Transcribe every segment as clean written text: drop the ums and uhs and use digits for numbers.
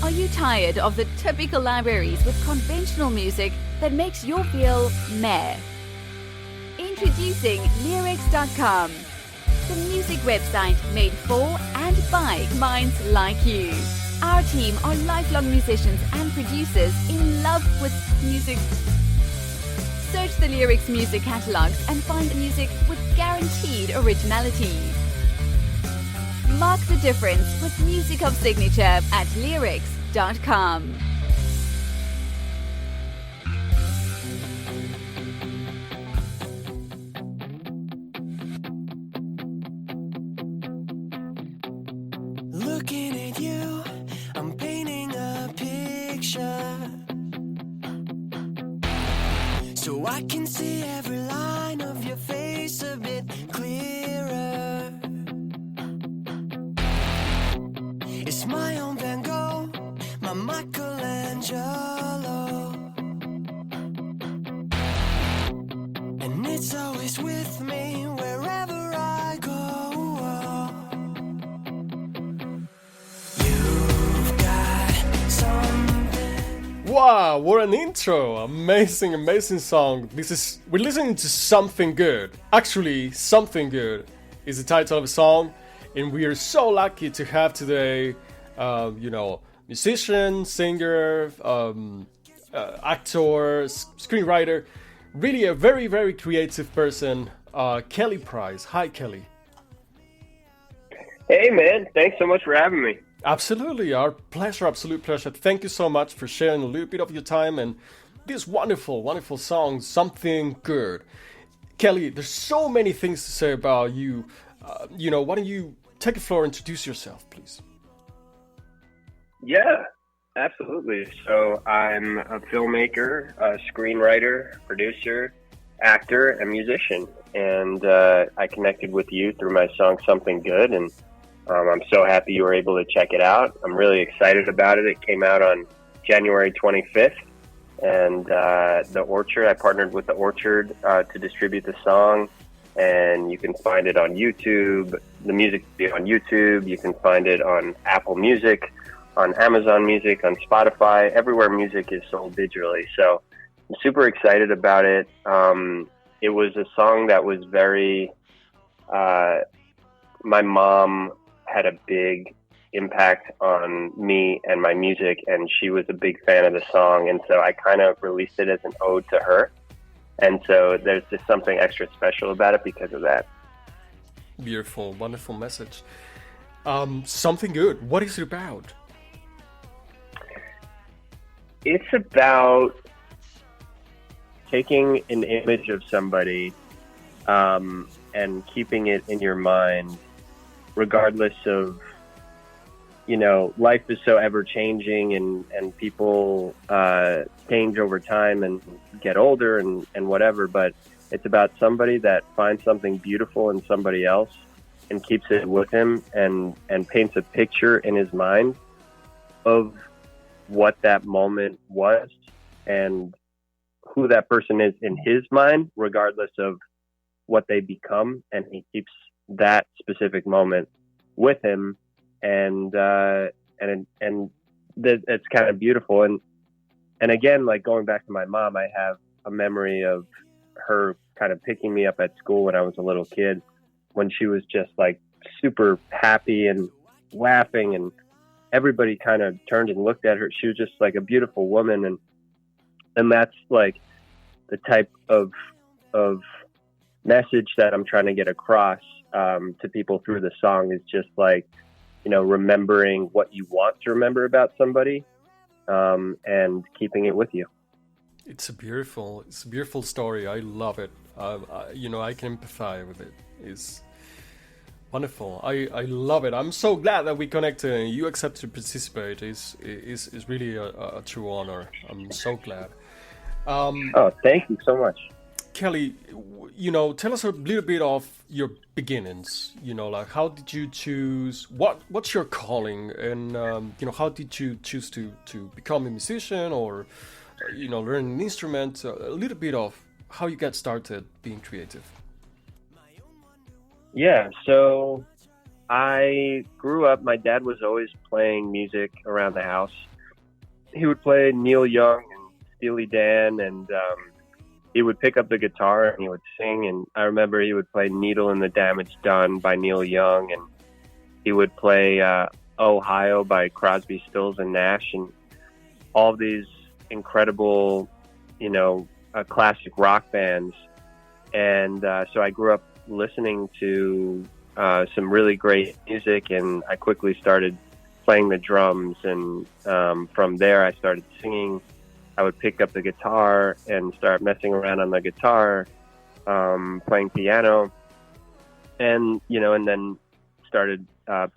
Are you tired of the typical libraries with conventional music that makes you feel meh? Introducing Leerecs.com, the music website made for and by minds like you. Our team are lifelong musicians and producers in love with music. Search the Leerecs music catalogs and find music with guaranteed originality. Mark the difference with music of signature at Leerecs.com. Looking at you, I'm painting a picture, so I can see every line of your face a bit clearer. It's my own Van Gogh, my Michelangelo, and it's always with me wherever I go. You've got something. Wow, what an intro! Amazing song. We're listening to Something Good. Actually, Something Good is the title of the song, and we are so lucky to have today, musician, singer, actor, screenwriter, really a very, very creative person, Keli Price. Hi, Keli. Hey, man. Thanks so much for having me. Absolutely, our pleasure, absolute pleasure. Thank you so much for sharing a little bit of your time and this wonderful song, Something Good. Keli, there's so many things to say about you. Why don't you take the floor and introduce yourself, please? Yeah, absolutely. So I'm a filmmaker, a screenwriter, producer, actor, and musician. And I connected with you through my song Something Good, and I'm so happy you were able to check it out. I'm really excited about it. It came out on January 25th, and The Orchard, I partnered with The Orchard to distribute the song, and you can find it on YouTube, the music video on YouTube. You can find it on Apple Music, on Amazon Music, on Spotify, everywhere music is sold digitally. So I'm super excited about it. It was a song that was very, my mom had a big impact on me and my music, and she was a big fan of the song, and so I kind of released it as an ode to her, and so there's just something extra special about it because of that. Beautiful, wonderful message. Something Good, what is it about? It's about taking an image of somebody and keeping it in your mind, regardless of, life is so ever changing and people change over time and get older and whatever, but it's about somebody that finds something beautiful in somebody else and keeps it with him and paints a picture in his mind of what that moment was and who that person is in his mind, regardless of what they become, and he keeps that specific moment with him, and it's kind of beautiful. And again, like going back to my mom, I have a memory of her kind of picking me up at school when I was a little kid, when she was just like super happy and laughing, and everybody kind of turned and looked at her. She was just like a beautiful woman, and that's like the type of message that I'm trying to get across to people through the song, is just like, remembering what you want to remember about somebody and keeping it with you. It's a beautiful story. I love it. I can empathize with it. It's wonderful. I love it. I'm so glad that we connected and you accepted to participate. Is really a true honor. I'm so glad. Thank you so much. Keli, tell us a little bit of your beginnings. Like how did you choose? What's your calling, and how did you choose to become a musician or learn an instrument? A little bit of how you got started being creative. Yeah, so I grew up, my dad was always playing music around the house. He would play Neil Young and Steely Dan, and he would pick up the guitar and he would sing. And I remember he would play Needle and the Damage Done by Neil Young, and he would play Ohio by Crosby, Stills, and Nash, and all these incredible, classic rock bands. And so I grew up listening to some really great music, and I quickly started playing the drums. And from there, I started singing. I would pick up the guitar and start messing around on the guitar, playing piano, and then started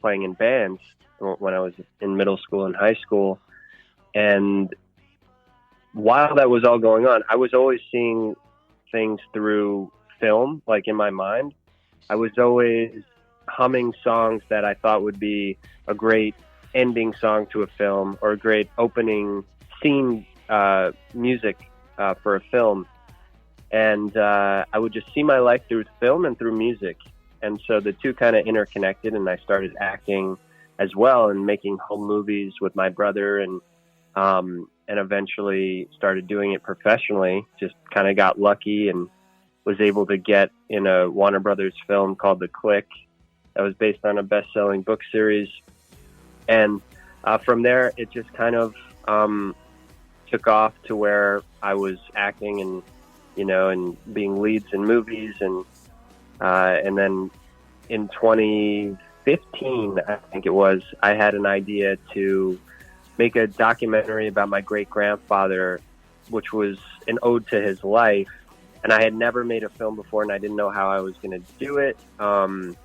playing in bands when I was in middle school and high school. And while that was all going on, I was always seeing things through film, like in my mind. I was always humming songs that I thought would be a great ending song to a film or a great opening scene music for a film. And I would just see my life through film and through music. And so the two kind of interconnected, and I started acting as well and making home movies with my brother, and eventually started doing it professionally. Just kind of got lucky and was able to get in a Warner Brothers film called The Click that was based on a best-selling book series. And from there, it just kind of took off to where I was acting and being leads in movies, and then in 2015, I think it was, I had an idea to make a documentary about my great-grandfather, which was an ode to his life. And I had never made a film before, and I didn't know how I was going to do it. But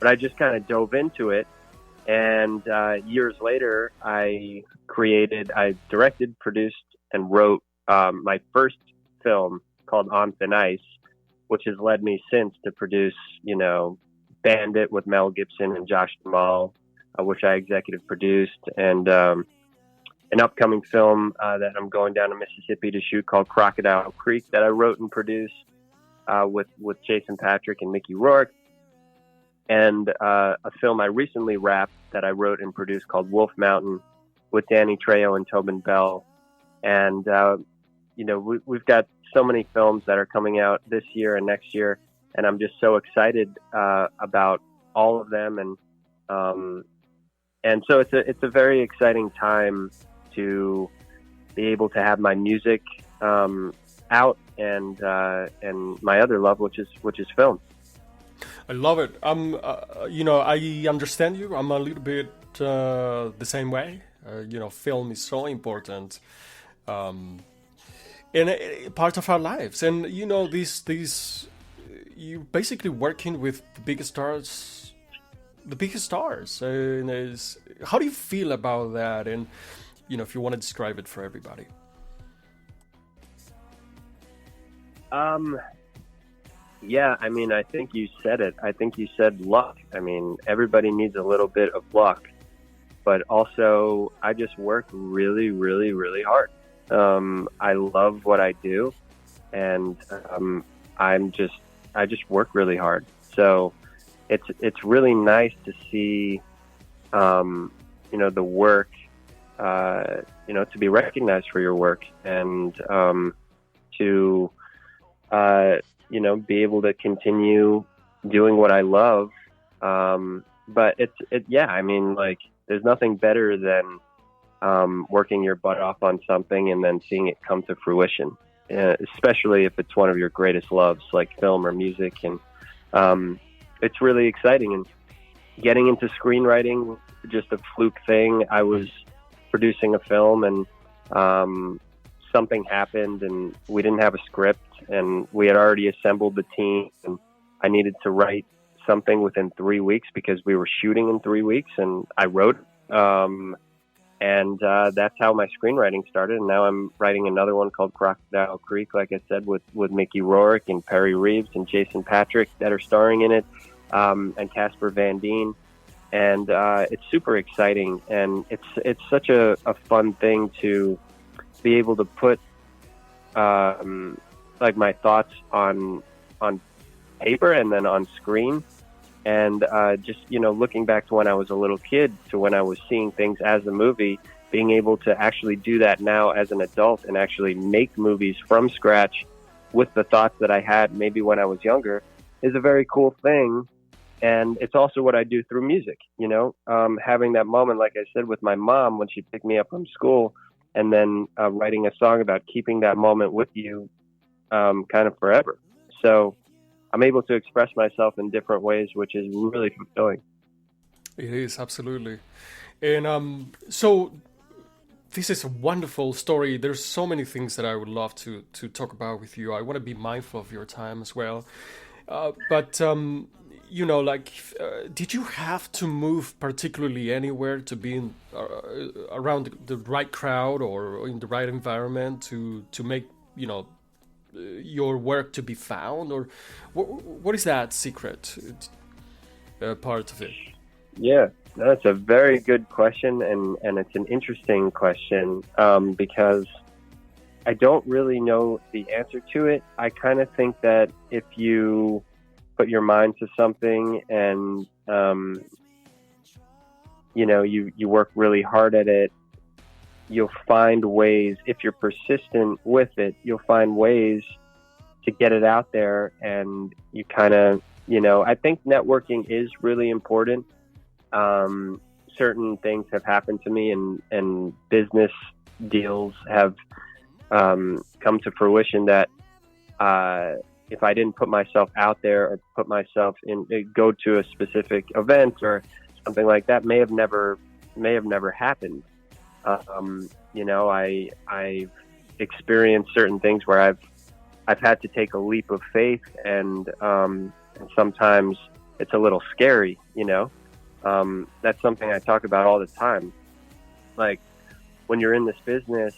I just kind of dove into it. And years later, I directed, produced, and wrote my first film called On Thin Ice, which has led me since to produce, Bandit with Mel Gibson and Josh Duhamel, which I executive produced, and an upcoming film that I'm going down to Mississippi to shoot called Crocodile Creek that I wrote and produced with Jason Patrick and Mickey Rourke, and a film I recently wrapped that I wrote and produced called Wolf Mountain with Danny Trejo and Tobin Bell. And, we've got so many films that are coming out this year and next year, and I'm just so excited about all of them. And so it's a very exciting time to be able to have my music out and my other love, which is film. I love it. I understand you. I'm a little bit the same way. Film is so important, in part of our lives. And these you basically working with the biggest stars. And how do you feel about that? And if you want to describe it for everybody. Yeah, I think you said it. I think you said luck. Everybody needs a little bit of luck, but also I just work really, really, really hard. I love what I do, and I just work really hard. So it's really nice to see, the work, to be recognized for your work, and to be able to continue doing what I love. But there's nothing better than working your butt off on something and then seeing it come to fruition, especially if it's one of your greatest loves, like film or music. And it's really exciting. And getting into screenwriting was just a fluke thing. I was producing a film, and something happened, and we didn't have a script, and we had already assembled the team, and I needed to write something within 3 weeks because we were shooting in 3 weeks, and I wrote, and that's how my screenwriting started. And now I'm writing another one called Crocodile Creek, like I said, with Mickey Rourke and Perry Reeves and Jason Patrick that are starring in it, and Casper Van Dien. And it's super exciting, and it's such a fun thing to be able to put my thoughts on paper and then on screen. And just, looking back to when I was a little kid to when I was seeing things as a movie, being able to actually do that now as an adult and actually make movies from scratch with the thoughts that I had maybe when I was younger is a very cool thing. And it's also what I do through music, having that moment, like I said, with my mom when she picked me up from school, and then writing a song about keeping that moment with you kind of forever. So I'm able to express myself in different ways, which is really fulfilling. It is, absolutely. And so this is a wonderful story. There's so many things that I would love to talk about with you. I want to be mindful of your time as well. But did you have to move particularly anywhere to be around the right crowd or in the right environment to make, your work to be found? Or what is that secret part of it? Yeah, that's a very good question, and it's an interesting question because I don't really know the answer to it. I kind of think that if you put your mind to something and you work really hard at it, you'll find ways. If you're persistent with it, you'll find ways to get it out there. And you kind of, I think networking is really important. Certain things have happened to me, and business deals have come to fruition that if I didn't put myself out there or put myself in, go to a specific event or something like that, may have never happened. I've experienced certain things where I've had to take a leap of faith, and sometimes it's a little scary. That's something I talk about all the time. Like when you're in this business,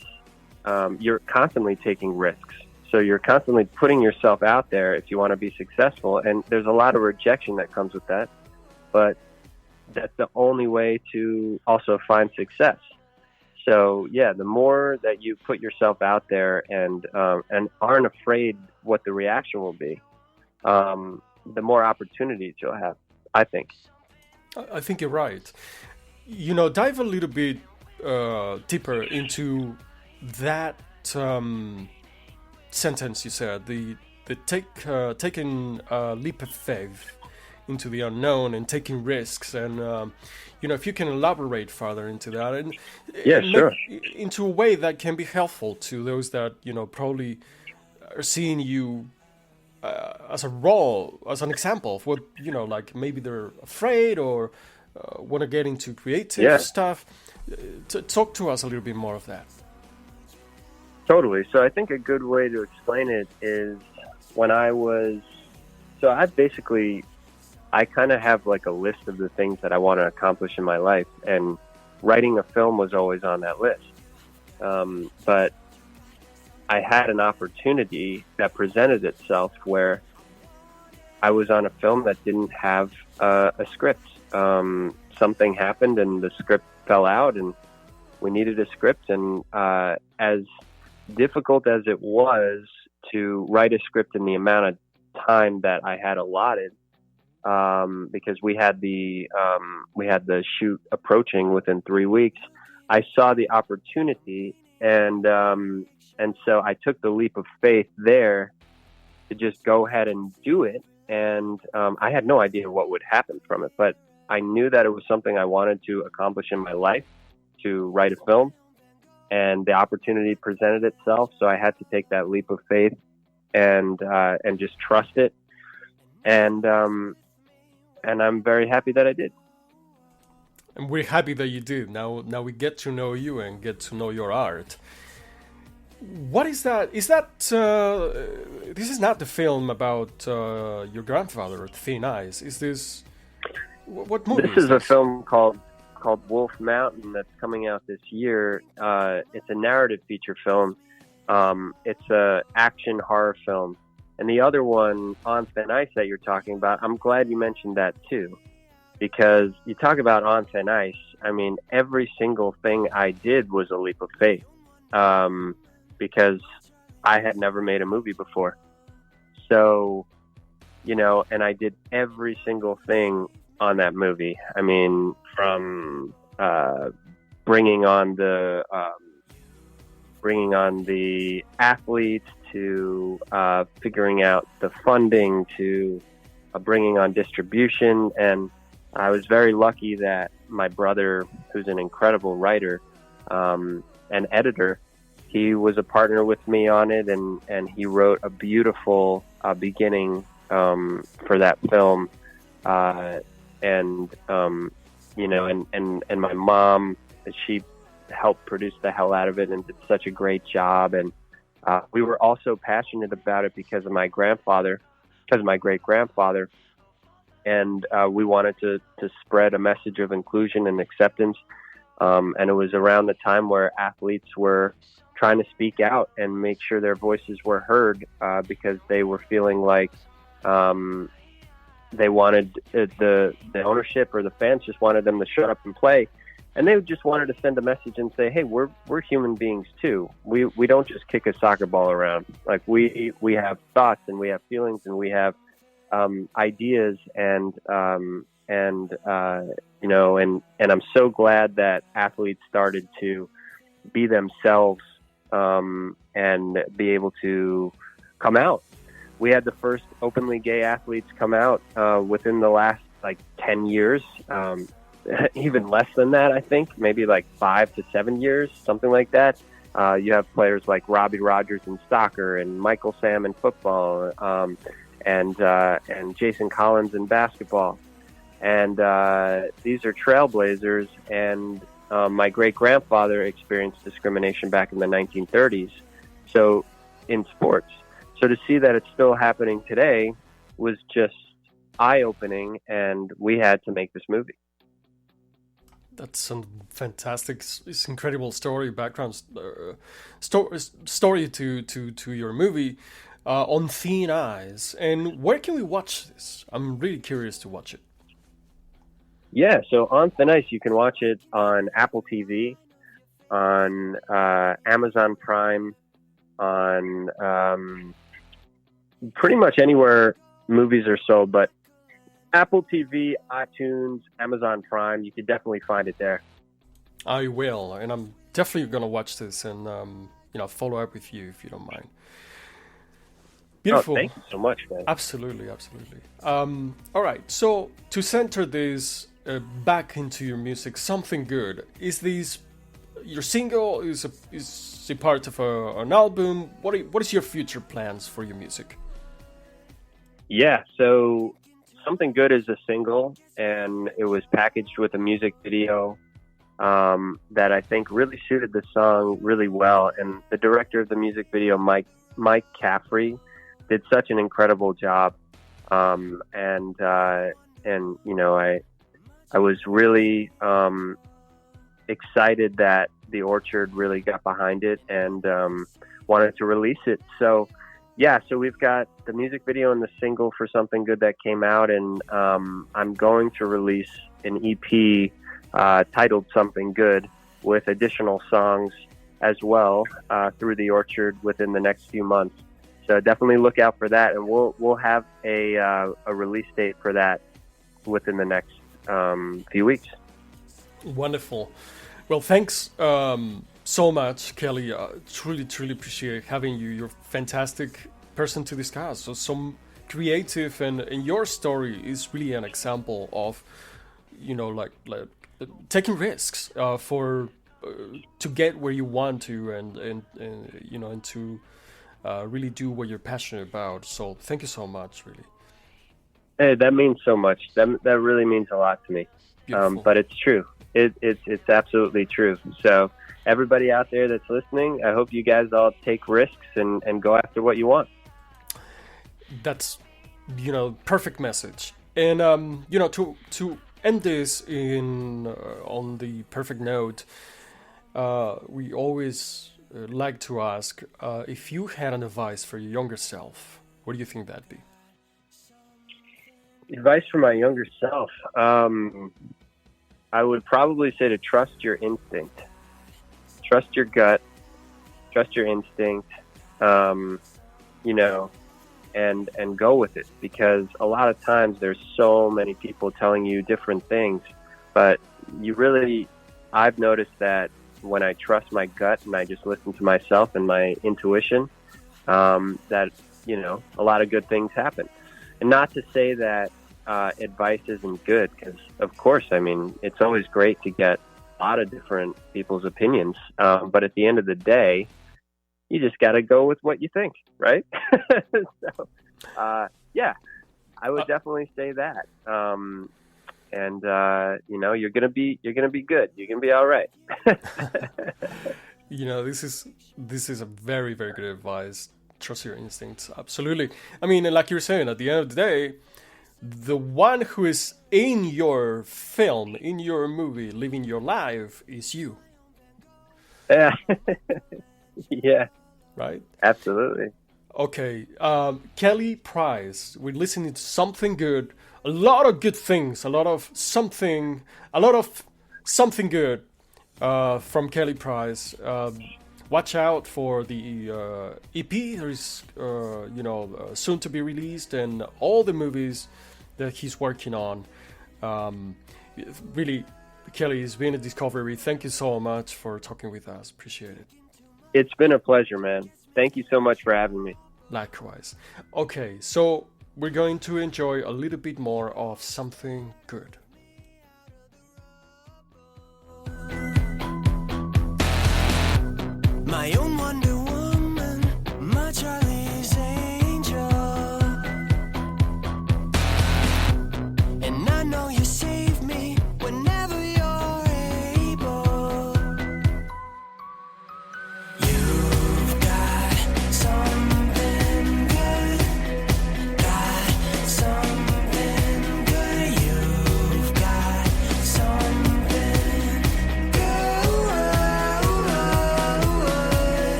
you're constantly taking risks. So you're constantly putting yourself out there if you want to be successful. And there's a lot of rejection that comes with that. But that's the only way to also find success. So, yeah, the more that you put yourself out there and aren't afraid what the reaction will be, the more opportunities you'll have, I think. I think you're right. Dive a little bit deeper into that sentence you said, the taking a leap of faith into the unknown and taking risks, and if you can elaborate further into that, and sure, into a way that can be helpful to those that probably are seeing you as an example of what like maybe they're afraid or want to get into creative stuff. Talk to us a little bit more of that. Totally. So I think a good way to explain it is I kind of have like a list of the things that I want to accomplish in my life, and writing a film was always on that list. But I had an opportunity that presented itself where I was on a film that didn't have a script. Something happened and the script fell out, and we needed a script. And as difficult as it was to write a script in the amount of time that I had allotted, because we had the shoot approaching within 3 weeks, I saw the opportunity, and so I took the leap of faith there to just go ahead and do it. And I had no idea what would happen from it, but I knew that it was something I wanted to accomplish in my life, to write a film, and the opportunity presented itself. So I had to take that leap of faith and just trust it. And I'm very happy that I did. And we're happy that you did. Now we get to know you and get to know your art. What is that? Is that this is not the film about your grandfather, Thin Ice? Is this what movie? This is a film called Wolf Mountain that's coming out this year. It's a narrative feature film. It's a action horror film. And the other one, On Thin Ice, that you're talking about, I'm glad you mentioned that too, because you talk about On Thin Ice. I mean, every single thing I did was a leap of faith, because I had never made a movie before. So and I did every single thing on that movie. I mean, from bringing on the athletes to figuring out the funding to bringing on distribution. And I was very lucky that my brother, who's an incredible writer and editor, he was a partner with me on it, and he wrote a beautiful beginning for that film. And my mom, she helped produce the hell out of it and did such a great job. And we were also passionate about it because of my great grandfather. And we wanted to spread a message of inclusion and acceptance. And it was around the time where athletes were trying to speak out and make sure their voices were heard because they were feeling like they wanted the ownership or the fans just wanted them to shut up and play. And they just wanted to send a message and say, hey, we're human beings too. We don't just kick a soccer ball around. Like we have thoughts and we have feelings and we have ideas and I'm so glad that athletes started to be themselves and be able to come out. We had the first openly gay athletes come out within the last 10 years, even less than that, I think, maybe 5 to 7 years, something like that. You have players like Robbie Rogers in soccer and Michael Sam in football and Jason Collins in basketball. And these are trailblazers. And my great-grandfather experienced discrimination back in the 1930s, so in sports. So to see that it's still happening today was just eye-opening, and we had to make this movie. That's a fantastic, it's incredible story, background story to your movie, On Thin Eyes. And where can we watch this? I'm really curious to watch it. Yeah, so On Thin Ice, you can watch it on Apple TV, on Amazon Prime, on pretty much anywhere movies are sold, but Apple TV, iTunes, Amazon Prime, you could definitely find it there. I will, and I'm definitely going to watch this and follow up with you if you don't mind. Beautiful. Oh, thank you so much, man. Absolutely. All right, so to center this back into your music, Something Good, is this your single? Is it part of an album? What is your future plans for your music? Yeah, so Something Good is a single, and it was packaged with a music video that I think really suited the song really well. And the director of the music video, Mike Caffrey, did such an incredible job. I was really excited that the Orchard really got behind it and wanted to release it. So we've got the music video and the single for Something Good that came out, and I'm going to release an EP titled Something Good with additional songs as well through the Orchard within the next few months. So definitely look out for that, and we'll have a release date for that within the next few weeks. Wonderful. Well, thanks so much, Keli. Truly appreciate having you. You're a fantastic person to discuss. So some creative, and your story is really an example of, taking risks to get where you want to, and to really do what you're passionate about. So thank you so much, really. Hey, that means so much. That really means a lot to me. But it's true. It's absolutely true. So everybody out there that's listening, I hope you guys all take risks and go after what you want. That's, perfect message. And, to end this on the perfect note, we always like to ask, if you had an advice for your younger self, what do you think that'd be? Advice for my younger self. I would probably say to trust your instinct. Trust your gut. Trust your instinct. and go with it, because a lot of times there's so many people telling you different things, but I've noticed that when I trust my gut and I just listen to myself and my intuition, that, a lot of good things happen. And not to say that advice isn't good, because of course, it's always great to get a lot of different people's opinions. But at the end of the day, you just got to go with what you think, right? So, I would definitely say that. You're gonna be good. You're gonna be all right. This is a very, very good advice. Trust your instincts. Absolutely. Like you were saying, at the end of the day, the one who is in your film, in your movie, living your life is you. Yeah. Yeah. Right? Absolutely. Okay. Keli Price, we're listening to something good. A lot of good things. A lot of something good from Keli Price. Watch out for the EP. There is, soon to be released, and all the movies that he's working on. Really, Keli, it's been a discovery. Thank you so much for talking with us. Appreciate it. It's been a pleasure, man. Thank you so much for having me. Likewise. Okay, so we're going to enjoy a little bit more of something good. My own Wonder Woman, my Charlie's Angel. And I know you save me whenever you're able. You've got something good. Got something good. You've got something good.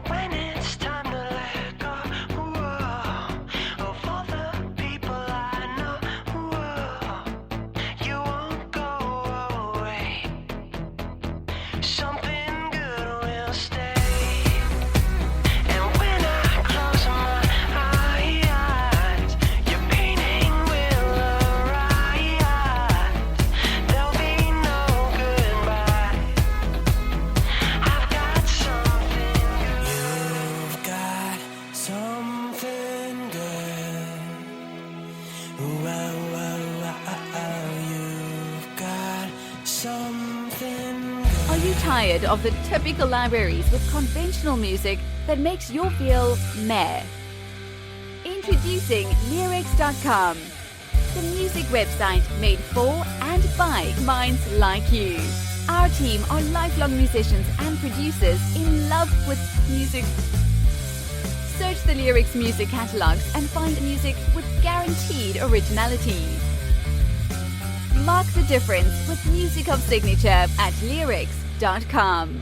When it's time to let go of all the people I know, you won't go away. Something good will stay. And when I close my eyes, your painting will arise. There'll be no goodbye. I've got something good. You've got something good. You've got something good. Are you tired of the typical libraries with conventional music that makes you feel meh? Introducing Leerecs.com, the music website made for and by minds like you. Our team are lifelong musicians and producers in love with music. Search the Leerecs music catalogs and find music with guaranteed originality. Mark the difference with music of signature at Leerecs.com.